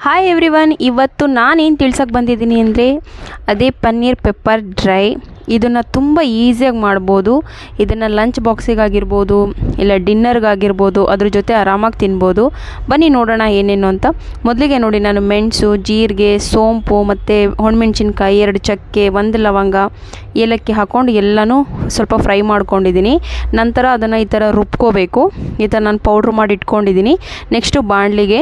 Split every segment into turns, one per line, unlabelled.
Hi everyone, ಇವತ್ತು ನಾನೇನು ತಿಳ್ಸಕ್ಕೆ ಬಂದಿದ್ದೀನಿ ಅಂದರೆ ಅದೇ ಪನ್ನೀರ್ ಪೆಪ್ಪರ್ ಡ್ರೈ. ಇದನ್ನು ತುಂಬ ಈಸಿಯಾಗಿ ಮಾಡ್ಬೋದು. ಇದನ್ನು ಲಂಚ್ ಬಾಕ್ಸಿಗಾಗಿರ್ಬೋದು, ಇಲ್ಲ ಡಿನ್ನರ್ಗಾಗಿರ್ಬೋದು, ಅದ್ರ ಜೊತೆ ಆರಾಮಾಗಿ ತಿನ್ಬೋದು. ಬನ್ನಿ ನೋಡೋಣ ಏನೇನು ಅಂತ. ಮೊದಲಿಗೆ ನೋಡಿ, ನಾನು ಮೆಣಸು, ಜೀರಿಗೆ, ಸೋಂಪು ಮತ್ತು ಒಣಮೆಣ್ಸಿನ್ಕಾಯಿ, 2 ಚಕ್ಕೆ, 1 ಲವಂಗ, ಏಲಕ್ಕಿ ಹಾಕ್ಕೊಂಡು ಎಲ್ಲನೂ ಸ್ವಲ್ಪ ಫ್ರೈ ಮಾಡ್ಕೊಂಡಿದ್ದೀನಿ. ನಂತರ ಅದನ್ನು ಈ ಥರ ರುಬ್ಕೋಬೇಕು. ಈ ಥರ ನಾನು ಪೌಡ್ರ್ ಮಾಡಿ ಇಟ್ಕೊಂಡಿದ್ದೀನಿ. ನೆಕ್ಸ್ಟು ಬಾಣಲಿಗೆ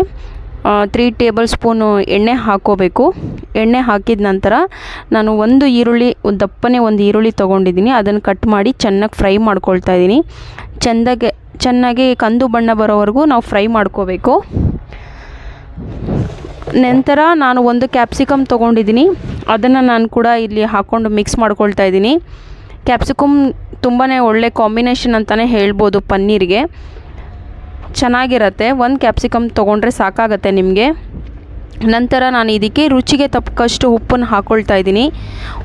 3 ಟೇಬಲ್ ಸ್ಪೂನು ಎಣ್ಣೆ ಹಾಕ್ಕೋಬೇಕು. ಎಣ್ಣೆ ಹಾಕಿದ ನಂತರ ನಾನು ದಪ್ಪನೆ ಒಂದು ಈರುಳ್ಳಿ ತೊಗೊಂಡಿದ್ದೀನಿ. ಅದನ್ನು ಕಟ್ ಮಾಡಿ ಚೆನ್ನಾಗಿ ಫ್ರೈ ಮಾಡ್ಕೊಳ್ತಾ ಇದ್ದೀನಿ. ಚೆನ್ನಾಗಿ ಕಂದು ಬಣ್ಣ ಬರೋವರೆಗೂ ನಾವು ಫ್ರೈ ಮಾಡ್ಕೋಬೇಕು. ನಂತರ ನಾನು 1 ಕ್ಯಾಪ್ಸಿಕಮ್ ತೊಗೊಂಡಿದ್ದೀನಿ. ಅದನ್ನು ನಾನು ಕೂಡ ಇಲ್ಲಿ ಹಾಕ್ಕೊಂಡು ಮಿಕ್ಸ್ ಮಾಡ್ಕೊಳ್ತಾ ಇದ್ದೀನಿ. ಕ್ಯಾಪ್ಸಿಕಮ್ ತುಂಬಾ ಒಳ್ಳೆ ಕಾಂಬಿನೇಷನ್ ಅಂತಲೇ ಹೇಳ್ಬೋದು. ಪನ್ನೀರಿಗೆ ಚೆನ್ನಾಗಿರುತ್ತೆ. 1 ಕ್ಯಾಪ್ಸಿಕಮ್ ತೊಗೊಂಡ್ರೆ ಸಾಕಾಗತ್ತೆ ನಿಮಗೆ. ನಂತರ ನಾನು ಇದಕ್ಕೆ ರುಚಿಗೆ ತಕ್ಕಷ್ಟು ಉಪ್ಪನ್ನು ಹಾಕ್ಕೊಳ್ತಾ ಇದ್ದೀನಿ.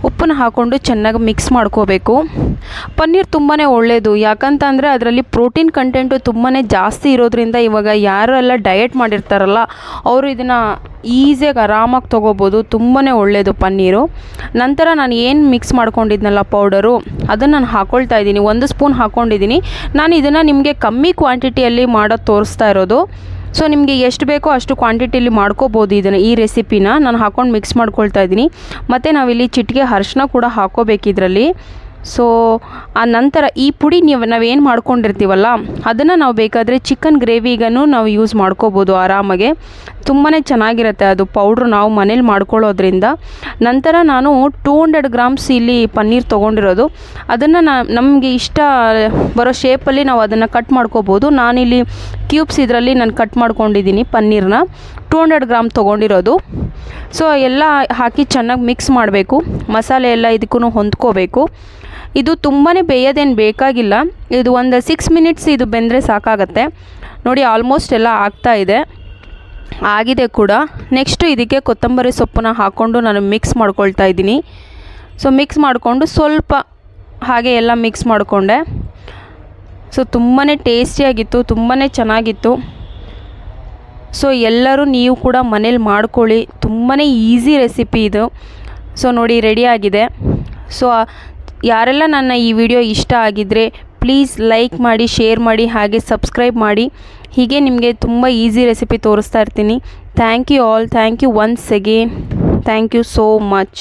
ಉಪ್ಪನ್ನು ಹಾಕ್ಕೊಂಡು ಚೆನ್ನಾಗಿ ಮಿಕ್ಸ್ ಮಾಡ್ಕೋಬೇಕು. ಪನ್ನೀರ್ ತುಂಬಾ ಒಳ್ಳೆಯದು, ಯಾಕಂತಂದರೆ ಅದರಲ್ಲಿ ಪ್ರೋಟೀನ್ ಕಂಟೆಂಟು ತುಂಬಾ ಜಾಸ್ತಿ ಇರೋದ್ರಿಂದ ಇವಾಗ ಯಾರೆಲ್ಲ ಡಯಟ್ ಮಾಡಿರ್ತಾರಲ್ಲ ಅವರು ಇದನ್ನು ಈಸಿಯಾಗಿ ಆರಾಮಾಗಿ ತೊಗೋಬೋದು. ತುಂಬಾ ಒಳ್ಳೆಯದು ಪನ್ನೀರು. ನಂತರ ನಾನು ಏನು ಮಿಕ್ಸ್ ಮಾಡ್ಕೊಂಡಿದ್ನಲ್ಲ ಪೌಡರು, ಅದನ್ನು ನಾನು ಹಾಕ್ಕೊಳ್ತಾ ಇದ್ದೀನಿ. 1 ಸ್ಪೂನ್ ಹಾಕ್ಕೊಂಡಿದ್ದೀನಿ. ನಾನು ಇದನ್ನು ನಿಮಗೆ ಕಮ್ಮಿ ಕ್ವಾಂಟಿಟಿಯಲ್ಲಿ ಮಾಡೋದು ತೋರಿಸ್ತಾ ಇರೋದು. ಸೊ ನಿಮಗೆ ಎಷ್ಟು ಬೇಕೋ ಅಷ್ಟು ಕ್ವಾಂಟಿಟಿಲಿ ಮಾಡ್ಕೋಬೋದು. ಈ ರೆಸಿಪಿನ ನಾನು ಹಾಕ್ಕೊಂಡು ಮಿಕ್ಸ್ ಮಾಡ್ಕೊಳ್ತಾ ಇದ್ದೀನಿ. ಮತ್ತು ನಾವಿಲ್ಲಿ ಚಿಟಿಕೆ ಅರಿಶಿನ ಕೂಡ ಹಾಕ್ಕೋಬೇಕು ಇದರಲ್ಲಿ. ಸೊ ಆ ನಂತರ ಈ ಪುಡಿ ನಾವೇನು ಮಾಡ್ಕೊಂಡಿರ್ತೀವಲ್ಲ ಅದನ್ನು ನಾವು ಬೇಕಾದರೆ ಚಿಕನ್ ಗ್ರೇವಿಗೂ ನಾವು ಯೂಸ್ ಮಾಡ್ಕೋಬೋದು ಆರಾಮಾಗೆ. ತುಂಬಾ ಚೆನ್ನಾಗಿರುತ್ತೆ ಅದು ಪೌಡ್ರು ನಾವು ಮನೇಲಿ ಮಾಡ್ಕೊಳ್ಳೋದ್ರಿಂದ. ನಂತರ ನಾನು 200 ಗ್ರಾಮ್ಸ್ ಇಲ್ಲಿ ಪನ್ನೀರ್ ತೊಗೊಂಡಿರೋದು. ಅದನ್ನು ನಮಗೆ ಇಷ್ಟ ಬರೋ ಶೇಪಲ್ಲಿ ನಾವು ಅದನ್ನು ಕಟ್ ಮಾಡ್ಕೋಬೋದು. ನಾನಿಲ್ಲಿ ಕ್ಯೂಬ್ಸ್ ಇದರಲ್ಲಿ ನಾನು ಕಟ್ ಮಾಡ್ಕೊಂಡಿದ್ದೀನಿ ಪನ್ನೀರನ್ನ. 200 ಗ್ರಾಮ್ ತೊಗೊಂಡಿರೋದು. ಸೊ ಎಲ್ಲ ಹಾಕಿ ಚೆನ್ನಾಗಿ ಮಿಕ್ಸ್ ಮಾಡಬೇಕು. ಮಸಾಲೆ ಎಲ್ಲ ಇದಕ್ಕೂ ಹೊಂದ್ಕೋಬೇಕು. ಇದು ತುಂಬಾ ಬೇಯೋದೇನು ಬೇಕಾಗಿಲ್ಲ. ಇದು ಒಂದು 6 ಮಿನಿಟ್ಸ್ ಇದು ಬೆಂದರೆ ಸಾಕಾಗತ್ತೆ. ನೋಡಿ, ಆಲ್ಮೋಸ್ಟ್ ಎಲ್ಲ ಆಗಿದೆ ಕೂಡ. ನೆಕ್ಸ್ಟು ಇದಕ್ಕೆ ಕೊತ್ತಂಬರಿ ಸೊಪ್ಪನ್ನ ಹಾಕ್ಕೊಂಡು ನಾನು ಮಿಕ್ಸ್ ಮಾಡ್ಕೊಳ್ತಾ ಇದ್ದೀನಿ. ಸೊ ಮಿಕ್ಸ್ ಮಾಡಿಕೊಂಡು ಸ್ವಲ್ಪ ಹಾಗೆ ಎಲ್ಲ ಮಿಕ್ಸ್ ಮಾಡಿಕೊಂಡೆ. ಸೊ ತುಂಬಾ ಟೇಸ್ಟಿಯಾಗಿತ್ತು, ತುಂಬಾ ಚೆನ್ನಾಗಿತ್ತು. ಸೊ ಎಲ್ಲರೂ ನೀವು ಕೂಡ ಮನೇಲಿ ಮಾಡ್ಕೊಳ್ಳಿ. ತುಂಬಾ ಈಸಿ ರೆಸಿಪಿ ಇದು. ಸೊ ನೋಡಿ, ರೆಡಿಯಾಗಿದೆ. ಸೊ ಯಾರೆಲ್ಲ ನನ್ನ ಈ ವಿಡಿಯೋ ಇಷ್ಟ ಆಗಿದ್ದರೆ ಪ್ಲೀಸ್ ಲೈಕ್ ಮಾಡಿ, ಶೇರ್ ಮಾಡಿ, ಹಾಗೆ ಸಬ್ಸ್ಕ್ರೈಬ್ ಮಾಡಿ. ಹೀಗೆ ನಿಮಗೆ ತುಂಬ ಈಸಿ ರೆಸಿಪಿ ತೋರಿಸ್ತಾ ಇರ್ತೀನಿ. Thank you all. Thank you once again. Thank you so much.